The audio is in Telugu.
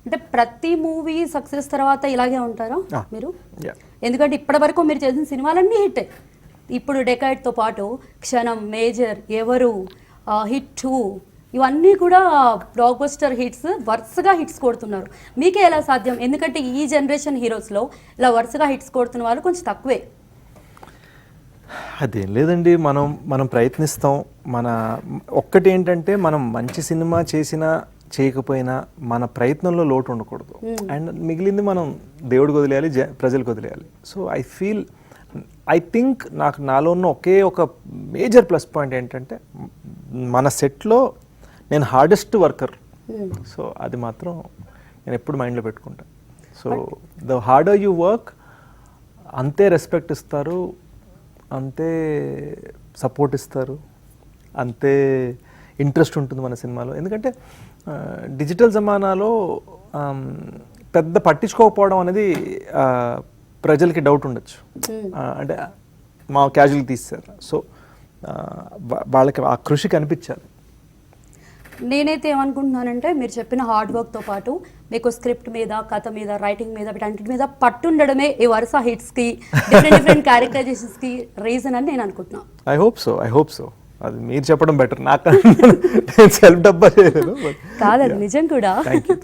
అంటే ప్రతి మూవీ సక్సెస్ తర్వాత ఇలాగే ఉంటారా మీరు? Yeah. ఎందుకంటే ఇప్పటి వరకు మీరు చేసిన సినిమాలన్నీ హిట్. ఇప్పుడు డెకాయిడ్తో పాటు క్షణం, మేజర్, ఎవరు, హిట్ 2 ఇవన్నీ కూడా బ్లాక్ బస్టర్ హిట్స్, వరుసగా హిట్స్ కొడుతున్నారు. మీకే ఎలా సాధ్యం? ఎందుకంటే ఈ జనరేషన్ హీరోస్లో ఇలా వరుసగా హిట్స్ కొడుతున్న వాళ్ళు కొంచెం తక్కువే. అదేం లేదండి, మనం ప్రయత్నిస్తాం. మన ఒక్కటి ఏంటంటే మనం మంచి సినిమా చేసినా చేయకపోయినా మన ప్రయత్నంలో లోటు ఉండకూడదు. అండ్ మిగిలింది మనం దేవుడికి వదిలేయాలి, ప్రజలకు వదిలేయాలి. సో ఐ థింక్ నాలో ఉన్న ఒకే ఒక మేజర్ ప్లస్ పాయింట్ ఏంటంటే మన సెట్లో నేను హార్డెస్ట్ వర్కర్. సో అది మాత్రం నేను ఎప్పుడు మైండ్లో పెట్టుకుంటాను. So the harder you work అంతే రెస్పెక్ట్ ఇస్తారు, అంతే సపోర్ట్ ఇస్తారు, అంతే ఇంట్రెస్ట్ ఉంటుంది మన సినిమాలో. ఎందుకంటే డిజిటల్ జమానాలో పెద్ద పట్టించుకోకపోవడం అనేది ప్రజలకి డౌట్ ఉండొచ్చు. అంటే మా క్యాజువల్గా తీస్తారు. సో వాళ్ళకి ఆ కృషి కనిపించాలి. నేనైతే ఏమనుకుంటున్నానంటే మీరు చెప్పిన హార్డ్ వర్క్తో పాటు మీకు స్క్రిప్ట్ మీద, కథ మీద, రైటింగ్ మీద, వీటన్నిటి మీద పట్టుండడమే ఈ వరుస హిట్స్కి, డిఫరెంట్ క్యారెక్టరైజేషన్స్కి రీజన్ అని నేను అనుకుంటున్నాను. I hope so. అది మీరు చెప్పడం బెటర్, నాకు సెల్ఫ్ డబ్బా చేయలేదు. కాదు, అది నిజం కూడా. Thank you.